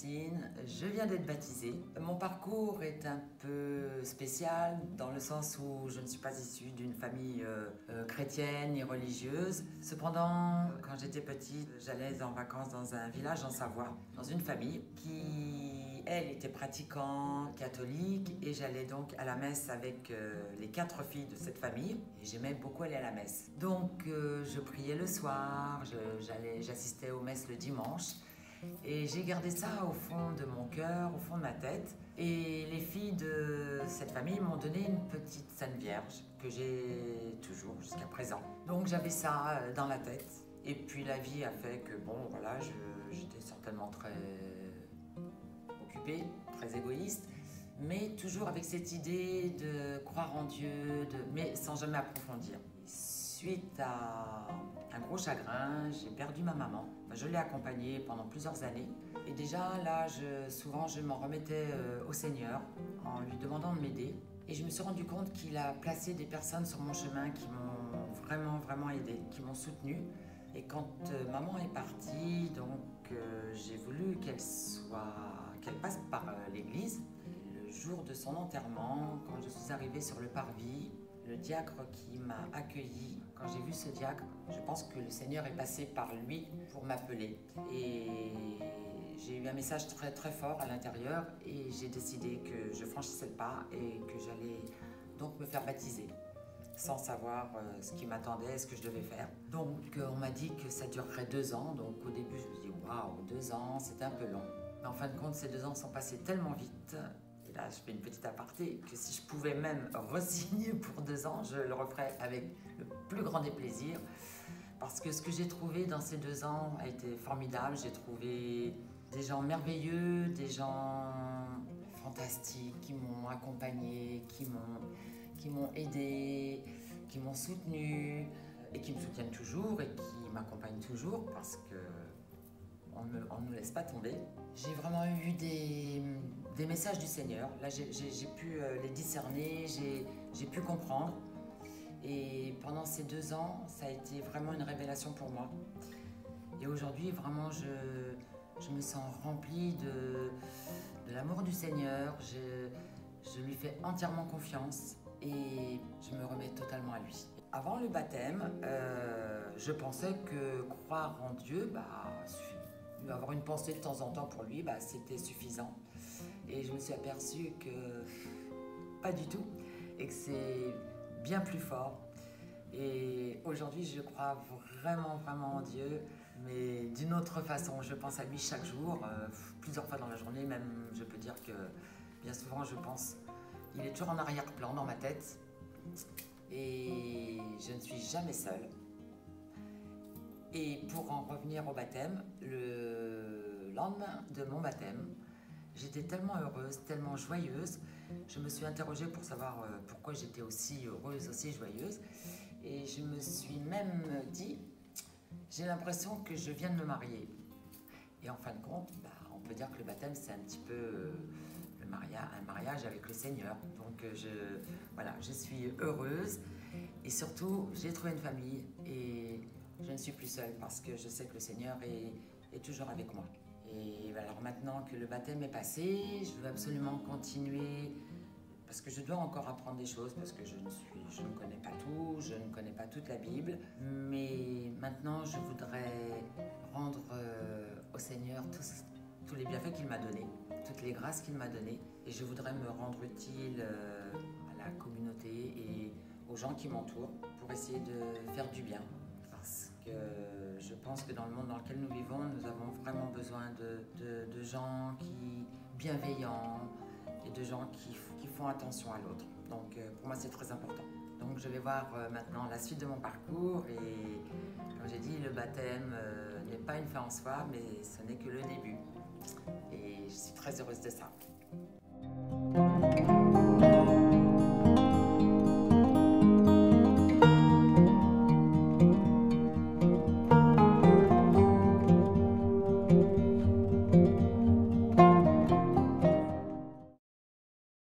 Francine, je viens d'être baptisée. Mon parcours est un peu spécial dans le sens où je ne suis pas issue d'une famille chrétienne ni religieuse. Cependant, quand j'étais petite, j'allais en vacances dans un village en Savoie, dans une famille qui, elle, était pratiquante catholique et j'allais donc à la messe avec les 4 filles de cette famille et j'aimais beaucoup aller à la messe. Donc je priais le soir, j'assistais aux messes le dimanche. Et j'ai gardé ça au fond de mon cœur, au fond de ma tête. Et les filles de cette famille m'ont donné une petite Sainte Vierge que j'ai toujours jusqu'à présent. Donc j'avais ça dans la tête. Et puis la vie a fait que bon, voilà, j'étais certainement très occupée, très égoïste, mais toujours avec cette idée de croire en Dieu, mais sans jamais approfondir. Suite à un gros chagrin, j'ai perdu ma maman. Je l'ai accompagnée pendant plusieurs années. Et déjà, là, souvent, je m'en remettais au Seigneur en lui demandant de m'aider. Et je me suis rendu compte qu'il a placé des personnes sur mon chemin qui m'ont vraiment aidée, qui m'ont soutenue. Et quand maman est partie, donc j'ai voulu qu'elle passe par l'église. Le jour de son enterrement, quand je suis arrivée sur le parvis, le diacre qui m'a accueilli, quand j'ai vu ce diacre, je pense que le Seigneur est passé par lui pour m'appeler. Et j'ai eu un message très fort à l'intérieur et j'ai décidé que je franchissais le pas et que j'allais donc me faire baptiser, sans savoir ce qui m'attendait, ce que je devais faire. Donc on m'a dit que ça durerait 2 ans, donc au début je me dis waouh, 2 ans, c'était un peu long. Mais en fin de compte, ces 2 ans sont passés tellement vite. Et là, je fais une petite aparté, que si je pouvais même re-signer pour 2 ans, je le referais avec le plus grand des plaisirs. Parce que ce que j'ai trouvé dans ces 2 ans a été formidable. J'ai trouvé des gens merveilleux, des gens fantastiques qui m'ont accompagné, qui m'ont aidé, qui m'ont soutenu et qui me soutiennent toujours et qui m'accompagnent toujours parce que on ne nous laisse pas tomber. J'ai vraiment eu des messages du Seigneur. Là, j'ai pu les discerner, j'ai pu comprendre. Et pendant ces 2 ans, ça a été vraiment une révélation pour moi. Et aujourd'hui, vraiment, je me sens remplie de l'amour du Seigneur. Je lui fais entièrement confiance et je me remets totalement à lui. Avant le baptême, je pensais que croire en Dieu, avoir une pensée de temps en temps pour lui, c'était suffisant. Et je me suis aperçue que pas du tout, et que c'est bien plus fort. Et aujourd'hui, je crois vraiment en Dieu, mais d'une autre façon. Je pense à lui chaque jour, plusieurs fois dans la journée, même je peux dire que bien souvent je pense. Il est toujours en arrière-plan dans ma tête, et je ne suis jamais seule. Et pour en revenir au baptême, le lendemain de mon baptême, j'étais tellement heureuse, tellement joyeuse. Je me suis interrogée pour savoir pourquoi j'étais aussi heureuse, aussi joyeuse. Et je me suis même dit, j'ai l'impression que je viens de me marier. Et en fin de compte, on peut dire que le baptême, c'est un petit peu un mariage avec le Seigneur. Donc je suis heureuse et surtout, j'ai trouvé une famille et je ne suis plus seule parce que je sais que le Seigneur est toujours avec moi. Et alors maintenant que le baptême est passé, je veux absolument continuer parce que je dois encore apprendre des choses, parce que je ne connais pas tout, je ne connais pas toute la Bible. Mais maintenant, je voudrais rendre au Seigneur tous les bienfaits qu'il m'a donnés, toutes les grâces qu'il m'a données. Et je voudrais me rendre utile à la communauté et aux gens qui m'entourent pour essayer de faire du bien. Parce que je pense que dans le monde dans lequel nous vivons, nous avons vraiment besoin de gens bienveillants et de gens qui font attention à l'autre. Donc pour moi, c'est très important. Donc je vais voir maintenant la suite de mon parcours et comme j'ai dit, le baptême n'est pas une fin en soi, mais ce n'est que le début. Et je suis très heureuse de ça.